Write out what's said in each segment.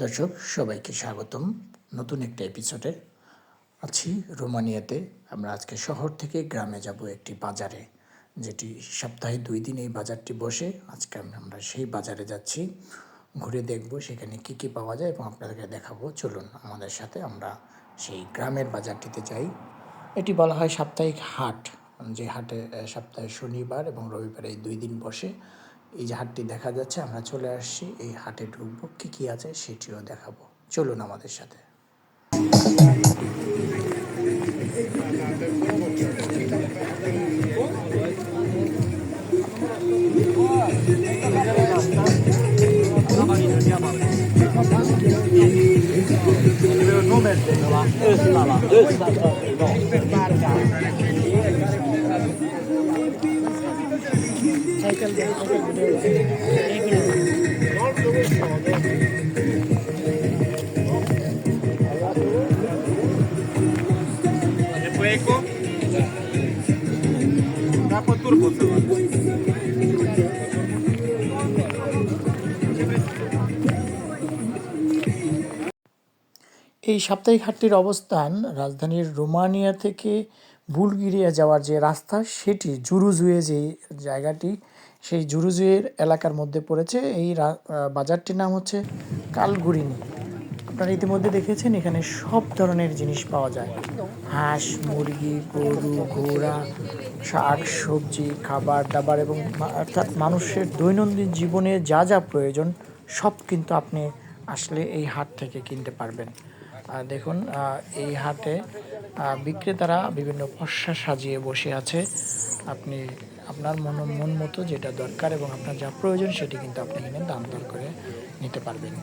দর্শক সবাইকে স্বাগতম নতুন একটা এপিসোডে। আছি রোমানিয়াতে। আমরা আজকে শহর থেকে গ্রামে যাব একটি বাজারে, যেটি সপ্তাহে 2 দিন এই বাজারটি বসে। আজকে আমরা সেই বাজারে যাচ্ছি, ঘুরে দেখব সেখানে কী কী পাওয়া যায় এবং আপনাদেরকে দেখাবো। চলুন আমাদের সাথে আমরা সেই গ্রামের বাজারটিতে যাই। এটি বলা হয় সাপ্তাহিক হাট, যে হাটে সপ্তাহে শনিবার এবং রবিবার এই 2 দিন বসে। এই যে হাটটি দেখা যাচ্ছে, আমরা চলে আসছি, এই হাটে ঢুকবো, কী কী আছে সেটিও দেখাবো। চলুন আমাদের সাথে। এই সাপ্তাহিক হাটটির অবস্থান রাজধানীর রোমানিয়া থেকে বুলগেরিয়া যাওয়ার যে রাস্তা, সেটি জুরুজুয়ে যে জায়গাটি, সেই জুরুজুয়ের এলাকার মধ্যে পড়েছে। এই বাজারটির নাম হচ্ছে কালগুরিনি। আপনারা ইতিমধ্যে দেখেছেন, এখানে সব ধরনের জিনিস পাওয়া যায়। হাঁস, মুরগি, গরু, ঘোড়া, শাক সবজি, খাবার দাবার এবং অর্থাৎ মানুষের দৈনন্দিন জীবনে যা যা প্রয়োজন সব কিন্তু আপনি আসলে এই হাট থেকে কিনতে পারবেন। দেখুন, এই হাটে বিক্রেতারা বিভিন্ন পসরা সাজিয়ে বসে আছে। আপনি আপনার মন মতো যেটা দরকার এবং আপনার যা প্রয়োজন সেটি কিন্তু আপনি এখানে দাম দর করে নিতে পারবেন।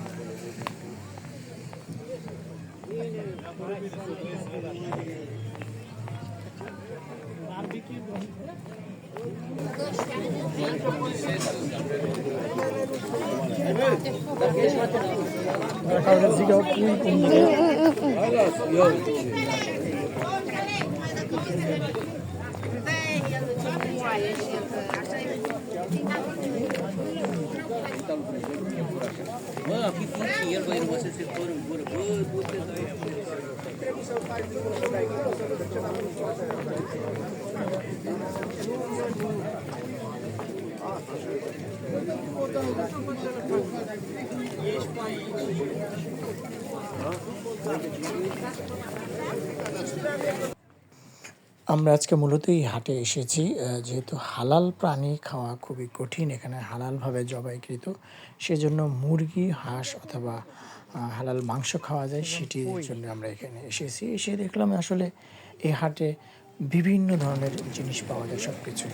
আমরা আজকে মূলত এই হাটে এসেছি, যেহেতু হালাল প্রাণী খাওয়া খুবই কঠিন এখানে, হালালভাবে জবাইকৃত, সেজন্য মুরগি, হাঁস অথবা হালাল মাংস খাওয়া যায়, সেটির জন্য আমরা এখানে এসেছি। এসে দেখলাম আসলে এই হাটে বিভিন্ন ধরনের জিনিস পাওয়া যায়, সব কিছু।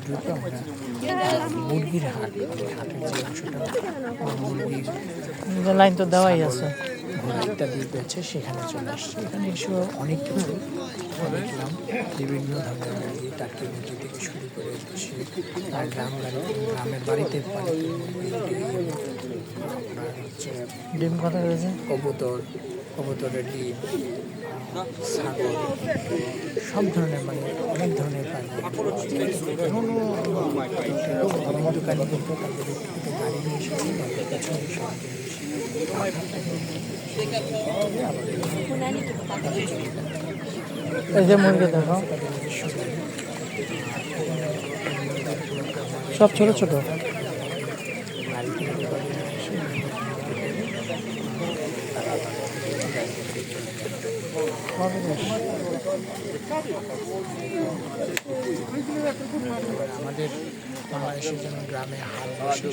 দ্রুত আমরা মুরগির হাটের যে অংশটা, মুরগির লাইন তো দেওয়াই আছে, ঘোড়া ইত্যাদি রয়েছে, সেখানে চলে আসছে। এখানে এসেও অনেক কিছু দেখলাম, বিভিন্ন ধরনের মুরগি, টাকি মুরগি থেকে শুরু করে গ্রামের বাড়িতে আপনার হচ্ছে ডিম কথা রয়েছে, কবুতরের ডিম, ছাগল, সব ধরনের, মানে অনেক ধরনের প্রাণী। দোকানে কিন্তু তাদের গাড়ি নিয়ে এসেছে, তাদের পেছনে সব এই যে মুরগি দেখো, সব ছোট ছোট। আমাদের বাংলাদেশের জন্য গ্রামে হাল বসে,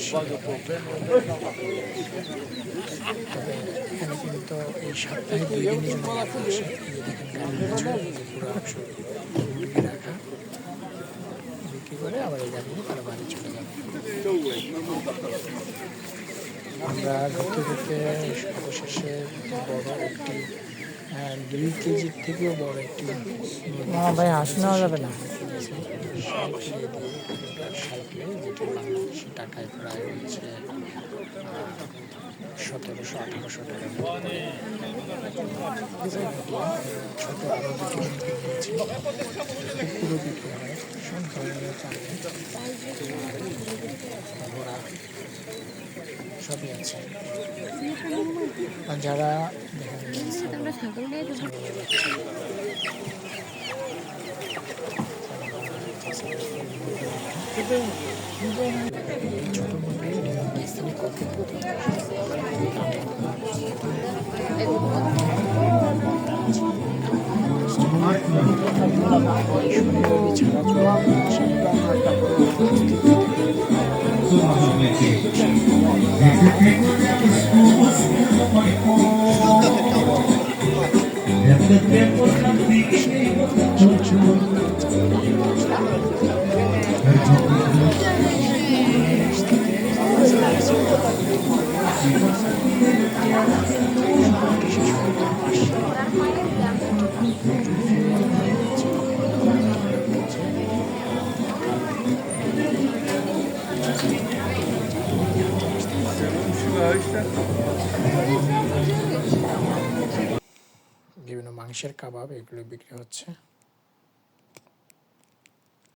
তবে এখানে কিন্তু এই সপ্তাহে 2 দিনের জন্য বসে। পুরো অংশ রাখা, বিক্রি করে আবার এই গাড়ি তারা বাড়ি চলে যাবে। আমরা ঘুরতে ঘুরতে অবশেষে বড় একটি 2 কেজির থেকেও বড় একটি, ভাই হাঁস নেওয়া যাবে না, যেটি বাংলাদেশি টাকায় প্রায় হচ্ছে 1700-1800 টাকার মতো। ছোট আরও পুরো বিক্রি হয়, সব ধরনের চাকরি, ঘোড়া সবই আছে। আর যারা দেখা যায় আমরা ছাগল নিয়ে তো ছোট বিভিন্ন মাংসের কাবাব এগুলো বিক্রি হচ্ছে।